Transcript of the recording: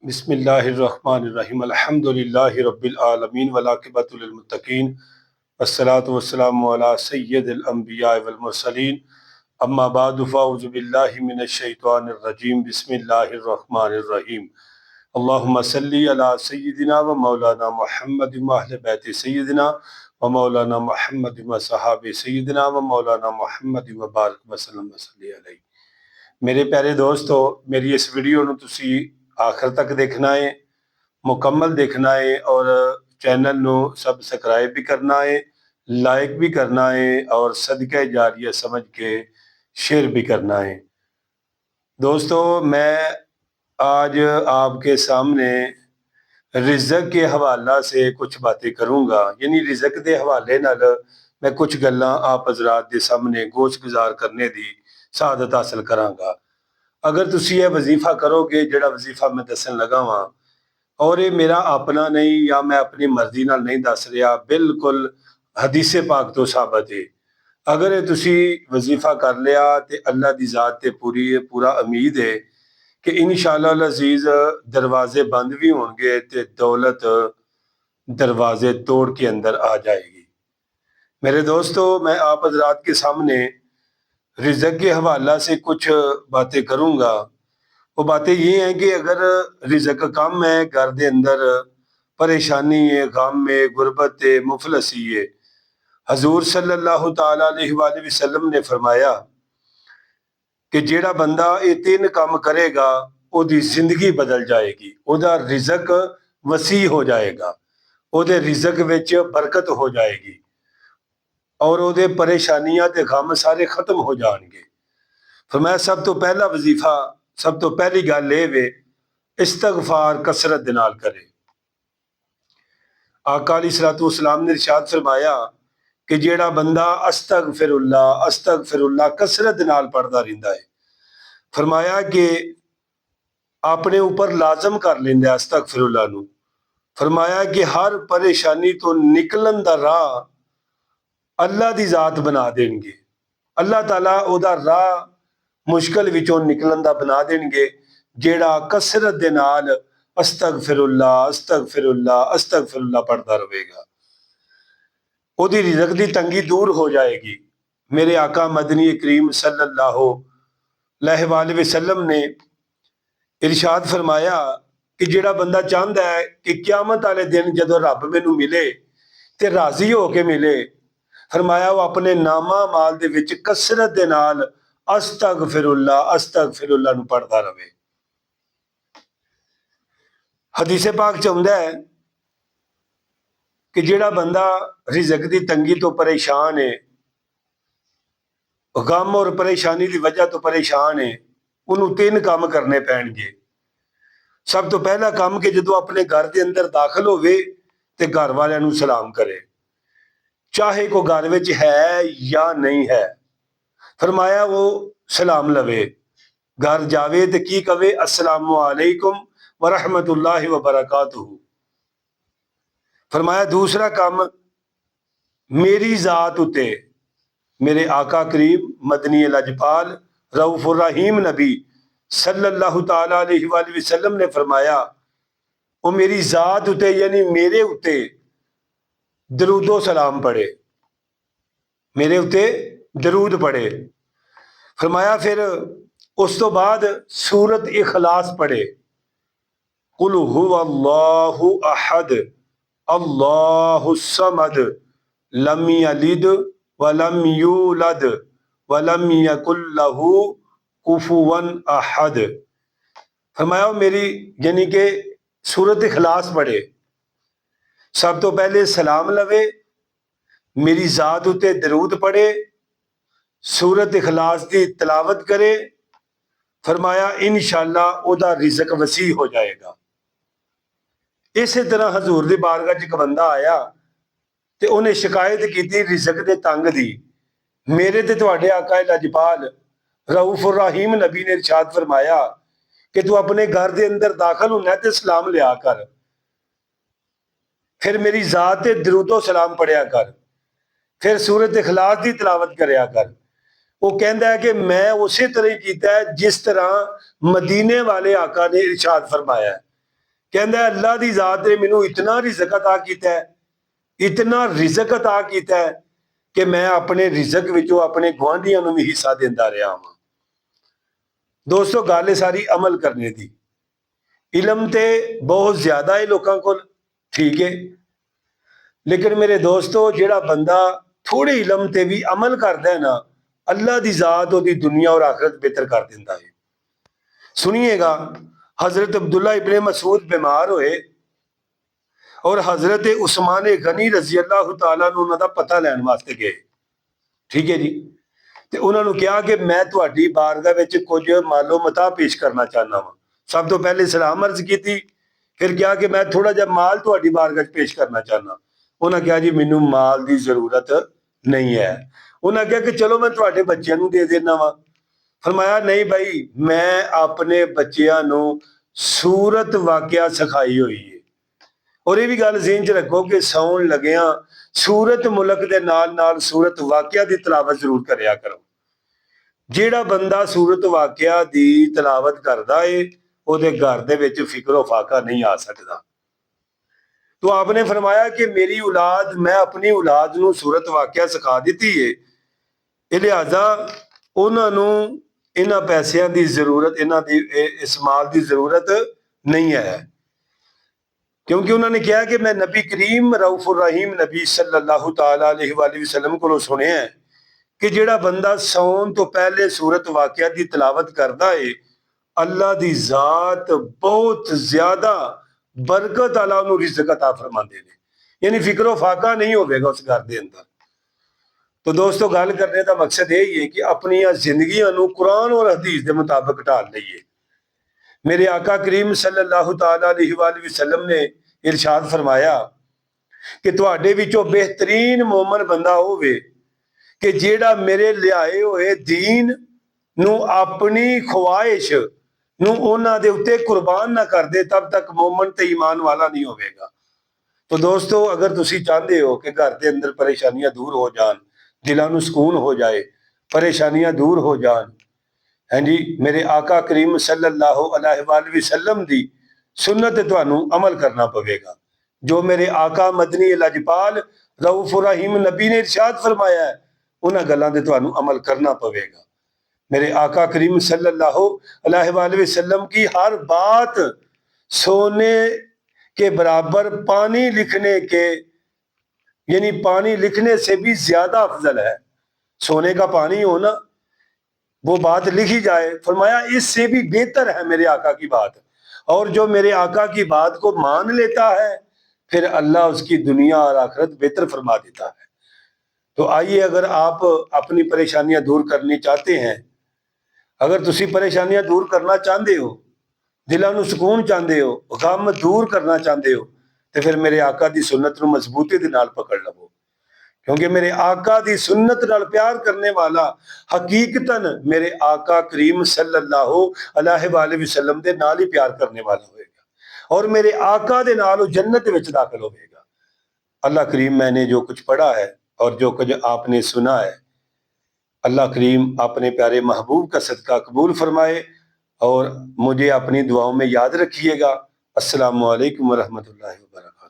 बिस्मिल्लाहिर्रहमानिर्रहीम अल्हम्दुलिल्लाहि रब्बिल आलमीन वल आक़िबतु लिल मुत्तक़ीन वस्सलातु वस्सलामु अला सय्यिदिल अंबिया वल मुरसलीन अम्मा बअदु फ़अऊज़ु बिल्लाहि मिनश शैतानिर रजीम बिस्मिल्लाहिर्रहमानिर्रहीम अल्लाहुम्मा सल्लि अला सय्यिदिना व मौलाना मुहम्मद व अहले बैत सय्यिदिना व मौलाना मुहम्मद व सहाबे सय्यिदिना व मौलाना मुहम्मद व बारिक वसल्लम वसल्ली अलैहि। मेरे प्यारे दोस्तों, मेरी इस वीडियो ਨੂੰ ਤੁਸੀਂ आखिर तक देखना है, मुकम्मल देखना है और चैनल ਨੂੰ सब्सक्राइब भी करना है, लाइक भी करना है और सदका जारिया समझ के शेयर भी करना है। दोस्तों, मैं आज आपके सामने रिज़्क के हवाला से कुछ बातें करूँगा, यानी रिज़्क के हवाले नाल मैं कुछ गल्लां आप हज़रात के सामने गोश गुजार करने की सआदत हासिल करांगा। अगर तुसी ये वजीफा करोगे जिहड़ा वजीफा मैं दसन लगा वां, और ये मेरा अपना नहीं या मैं अपनी मर्जी नाल नहीं दस रहा, बिल्कुल हदीसे पाक तो साबित है। अगर ये तुसी वजीफा कर लिया तो अल्लाह की जात ते पूरा उम्मीद है कि इंशाअल्लाह अज़ीज़ दरवाजे बंद भी होंगे तो दौलत दरवाजे तोड़ के अंदर आ जाएगी। मेरे दोस्तों, मैं आप हज़रात के सामने रिज़्क के हवाला से कुछ बातें करूँगा। वो बातें ये हैं कि अगर रिज़्क कम है, घर के अंदर परेशानी है, गम है, गुरबत है, मुफलसी है, हजूर सल्लल्लाहु ताला अलैहि वसल्लम ने फरमाया कि जेड़ा बंदा ये तीन काम करेगा ओदी जिंदगी बदल जाएगी, ओदा रिज़्क वसी हो जाएगा, ओदे रिज़्क विच बरकत हो जाएगी और ओदे परेशानियां ते गम सारे खत्म हो जाएंगे। फरमाया सब तो पहला वजीफा, सब तो पहली गल ये वे इस्तगफार कसरत दे नाल करे। आका अलैहिस्सलातु वस्सलाम ने इरशाद फरमाया कि जेड़ा बंदा अस्तगफिरुल्लाह कसरत दे नाल पढ़दा रहिंदा है, फरमाया कि अपने ऊपर लाजम कर लेंदा अस्तगफिरुल्लाह नू। फरमाया कि हर परेशानी तो निकलन दा राह अल्लाह दी जात बना देंगे, अल्लाह ताला ओदा राह मुश्किल विचों निकलन दा बना देंगे जेड़ा कसरत दे नाल अस्तगफिरुल्लाह अस्तगफिरुल्लाह अस्तगफिरुल्लाह पढ़ता रहेगा। ओदी रिज़्क दी तंगी दूर हो जाएगी। मेरे आका मदनी करीम सल्लल्लाहु अलैहि वसल्लम ने इरशाद फरमाया कि जेड़ा बंदा चाहता है कि क़यामत वाले दिन जदों रब मैनू मिले ते राजी होके मिले, फरमाया वो अपने नामा माल दे विच कसरत दे नाल अस्तगफिरुल्लाह नू पढ़ता रहे। हदीसे पाक च आउंदा है कि जेड़ा बंदा रिज़्क दी तंगी तो परेशान है, गम और परेशानी की वजह तो परेशान है, उन्होंने तीन काम करने पैणगे। सब तो पहला काम कि जो अपने घर के अंदर दाखिल होवे ते घर वालियां नू सलाम करे, चाहे को घर विच है या नहीं है। फरमाया वो सलाम लवे, घर जावे ते की कवे अस्सलामु अलैकुम व रहमतुल्लाहि व बरकातुहू। फरमाया दूसरा काम मेरी जात उते मेरे आका करीम मदनी लजपाल रऊफुर रहीम नबी सल्लल्लाहु ताला अलैहि वसल्लम ने फरमाया वो मेरी जात उते यानी मेरे उते दरूदो सलाम पढ़े, मेरे उते दरूद पढ़े। फरमाया फिर उस तो बाद सूरत इखलास पढ़े, कुल हुवल्लाहु अहद अल्लाहु समद लम यलिद वलम यूलद वलम यकुल लहू कुफुवन अहद। फरमाया मेरी यानी कि सूरत इखलास पढ़े, सब तो पहले सलाम लवे, मेरी जात उते दरूद पढ़े, सूरत इखलास की तिलावत करे। फरमाया इंशाअल्लाह ओदा रिज़्क वसी हो जाएगा। इस तरह हजूर दी बारगाह च एक बंदा आया ते उन्हें शिकायत की रिज़्क दे तंग दी। मेरे ते तुहाडे आका लजपाल रऊफुर रहीम नबी ने इरशाद फरमाया कि तू अपने घर के अंदर दाखिल होना ते सलाम लिया कर, फिर मेरी जात ते दरूदो सलाम पढ़िया कर, फिर सूरत इखलास की तिलावत करया कर। वो कहता है कि मैं उसी तरह किया है जिस तरह मदीने वाले आका ने इरशाद फरमाया है। कहता अल्लाह की जात ने मैनू इतना रिजक अता किया है, इतना रिजक अता किया है कि मैं अपने रिजक विचों अपने गुआंढियों को भी हिस्सा देता रहा हाँ। दोस्तों गल है सारी अमल करने की। इलम तो बहुत ज्यादा है लोगों को, ठीक है, लेकिन मेरे दोस्तों जिहड़ा बंदा थोड़े इलम ते भी अमल करता है ना, अल्लाह की जात उसकी दुनिया और आखिरत बेहतर कर देता है। सुनिएगा, हजरत अब्दुल्ला इब्ने मसूद बीमार होए और हजरत उस्मान गनी रजी अल्लाह तआला नूं उन्हां दा पता लैण वास्ते गए, ठीक है जी। तो उन्होंने कहा कि मैं तुहाडी बारगाह विच कुछ मालो मता पेश करना चाहना वा। सब तो पहले सलाम अर्ज की थी, फिर कहा कि मैं थोड़ा जा माल तुहाडी बारगाह च पेश करना चाहना। उन्होंने कहा जी मैनू माल की जरूरत नहीं है। उन्होंने कहा कि चलो मैं तुहाडे बच्चों को दे देना वा। फरमाया नहीं भाई, मैं अपने बच्चों को सूरत वाकिया सिखाई हुई है। और ये भी गल ज़हन च रखो कि सौन लगिया सूरत मुल्क के नाल नाल सूरत वाकिया की तलावत जरूर करया करो। जिहड़ा बंदा सूरत वाकिया की तलावत करता है ਉਹਦੇ घर दे विच फिक्रो फाका नहीं आ सकता। तो आपने फरमाया कि मेरी औलाद, मैं अपनी औलाद नूं सूरत वाकिया सिखा दी है, लिहाजा उन्होंने इन्हां पैसों की जरूरत, इस माल की जरूरत नहीं है, क्योंकि उन्होंने कहा कि मैं नबी करीम रऊफुर रहीम नबी सल्लल्लाहु तआला अलैहि वसल्लम को सुनिया है कि जिहड़ा बंदा सौन तो पहले सूरत वाकिया की तलावत करता है, अल्लाह की जात बहुत ज्यादा बरकत वाला उन्होंने रिज़्क अता फरमाते हैं, यानी फिक्रो फाका नहीं होगा उस घर के अंदर। तो दोस्तों गल करने का मकसद यही है कि अपनी जिंदगियों कुरान और हदीस के मुताबिक ढाल लीए। मेरे आका करीम सल्लल्लाहु तआला अलैहि वसल्लम ने इरशाद फरमाया कि तुहाडे विचों बेहतरीन मोमन बंदा होवे कि जिहड़ा मेरे लियाए हुए दीन नूं अपनी ख्वाहिश नूं उन्हां दे उत्ते कुर्बान ना कर दे, तब तक मोमन ते ईमान वाला नहीं होगा। तो दोस्तों अगर तुसी चाहते हो कि घर के अंदर परेशानियां दूर हो जान, दिलों नूं सुकून हो जाए, परेशानियां दूर हो जान, हाँ जी, मेरे आका करीम सल्लल्लाहु अलैहि वसल्लम दी सुन्नत ते तुहानूं अमल करना पवेगा। जो मेरे आका मदनी लजपाल रऊफुर रहीम नबी ने इरशाद फरमाया है, उन्हां गल्लां ते तुहानूं अमल करना पवेगा। मेरे आका करीम सल्लल्लाहु अलैहि वसल्लम की हर बात सोने के बराबर पानी लिखने के, यानी पानी लिखने से भी ज्यादा अफजल है। सोने का पानी हो ना, वो बात लिखी जाए, फरमाया इससे भी बेहतर है मेरे आका की बात। और जो मेरे आका की बात को मान लेता है, फिर अल्लाह उसकी दुनिया और आखिरत बेहतर फरमा देता है। तो आइए, अगर आप अपनी परेशानियां दूर करनी चाहते हैं, अगर तुसी परेशानियां दूर करना चाहते हो, दिलों नूं सुकून चाहते हो, गम दूर करना चाहते हो, तो फिर मेरे आका की सुन्नत नूं मजबूती दे नाल पकड़ लवो, क्योंकि मेरे आका की सुन्नत नाल प्यार करने वाला हकीकतन मेरे आका करीम सल्लल्लाहु अलैहि वसल्लम दे नाल ही प्यार करने वाला होगा और मेरे आका दे नाल जन्नत विच दाखिल होगा। अल्लाह करीम मैंने जो कुछ पढ़ा है और जो कुछ आपने सुना है, अल्लाह करीम अपने प्यारे महबूब का सदका कबूल फरमाए और मुझे अपनी दुआओं में याद रखिएगा। अस्सलामु अलैकुम व रहमतुल्लाहि व बरकातहू।